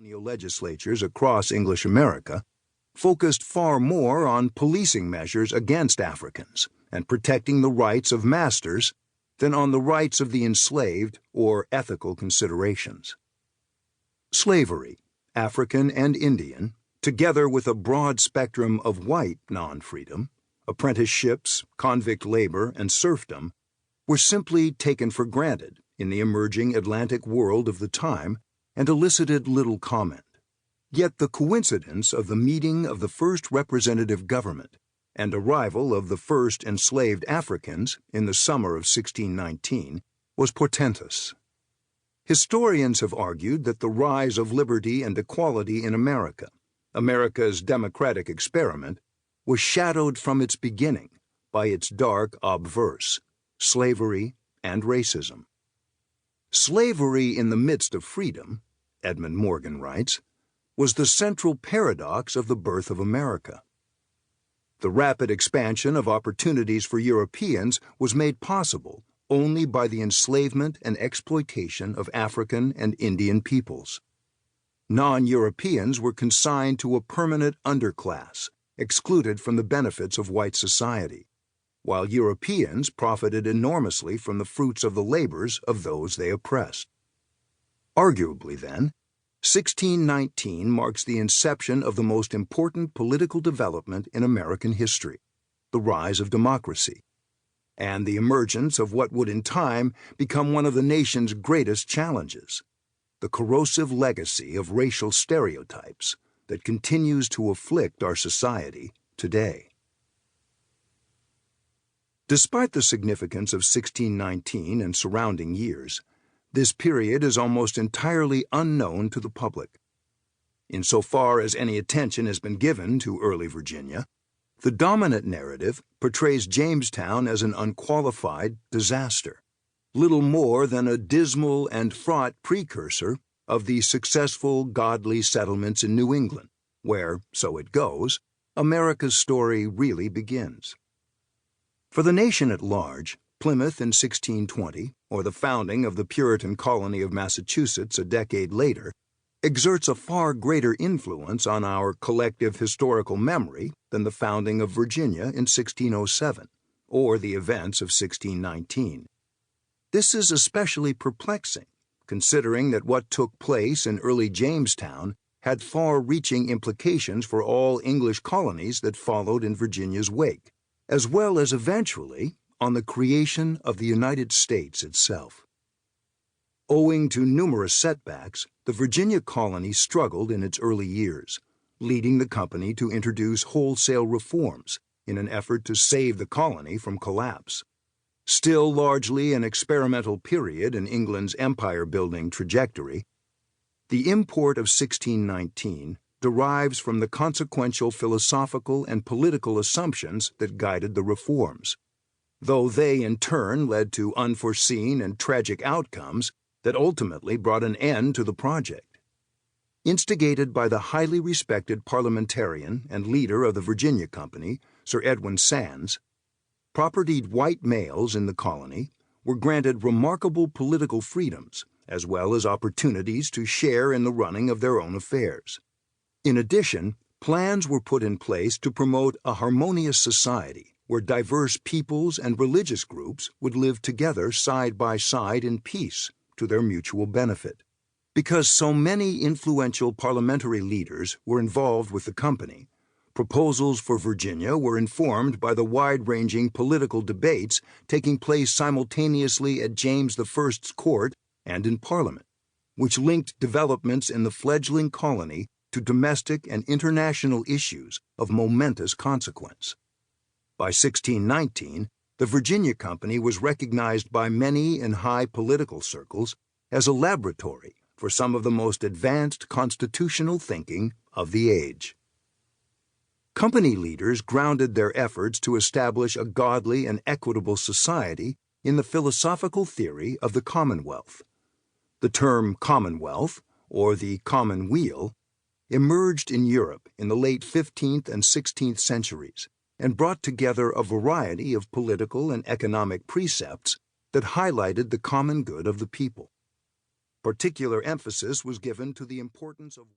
colonial legislatures across English America focused far more on policing measures against Africans and protecting the rights of masters than on the rights of the enslaved or ethical considerations. Slavery, African and Indian, together with a broad spectrum of white non-freedom, apprenticeships, convict labor, and serfdom, were simply taken for granted in the emerging Atlantic world of the time and elicited little comment. Yet the coincidence of the meeting of the first representative government and arrival of the first enslaved Africans in the summer of 1619 was portentous. Historians have argued that the rise of liberty and equality in America, America's democratic experiment, was shadowed from its beginning by its dark obverse, slavery and racism. Slavery in the midst of freedom, Edmund Morgan writes, was the central paradox of the birth of America. The rapid expansion of opportunities for Europeans was made possible only by the enslavement and exploitation of African and Indian peoples. Non-Europeans were consigned to a permanent underclass, excluded from the benefits of white society, while Europeans profited enormously from the fruits of the labors of those they oppressed. Arguably, then, 1619 marks the inception of the most important political development in American history, the rise of democracy, and the emergence of what would in time become one of the nation's greatest challenges, the corrosive legacy of racial stereotypes that continues to afflict our society today. Despite the significance of 1619 and surrounding years, this period is almost entirely unknown to the public. Insofar as any attention has been given to early Virginia, the dominant narrative portrays Jamestown as an unqualified disaster, little more than a dismal and fraught precursor of the successful, godly settlements in New England, where, so it goes, America's story really begins. For the nation at large, Plymouth in 1620, or the founding of the Puritan colony of Massachusetts a decade later, exerts a far greater influence on our collective historical memory than the founding of Virginia in 1607, or the events of 1619. This is especially perplexing, considering that what took place in early Jamestown had far-reaching implications for all English colonies that followed in Virginia's wake, as well as eventually on the creation of the United States itself. Owing to numerous setbacks, the Virginia colony struggled in its early years, leading the company to introduce wholesale reforms in an effort to save the colony from collapse. Still largely an experimental period in England's empire-building trajectory, the import of 1619 derives from the consequential philosophical and political assumptions that guided the reforms, though they in turn led to unforeseen and tragic outcomes that ultimately brought an end to the project. Instigated by the highly respected parliamentarian and leader of the Virginia Company, Sir Edwin Sandys, propertied white males in the colony were granted remarkable political freedoms as well as opportunities to share in the running of their own affairs. In addition, plans were put in place to promote a harmonious society where diverse peoples and religious groups would live together side by side in peace to their mutual benefit. Because so many influential parliamentary leaders were involved with the company, proposals for Virginia were informed by the wide-ranging political debates taking place simultaneously at James I's court and in Parliament, which linked developments in the fledgling colony to domestic and international issues of momentous consequence. By 1619, the Virginia Company was recognized by many in high political circles as a laboratory for some of the most advanced constitutional thinking of the age. Company leaders grounded their efforts to establish a godly and equitable society in the philosophical theory of the Commonwealth. The term Commonwealth, or the Commonweal, emerged in Europe in the late 15th and 16th centuries and brought together a variety of political and economic precepts that highlighted the common good of the people. Particular emphasis was given to the importance of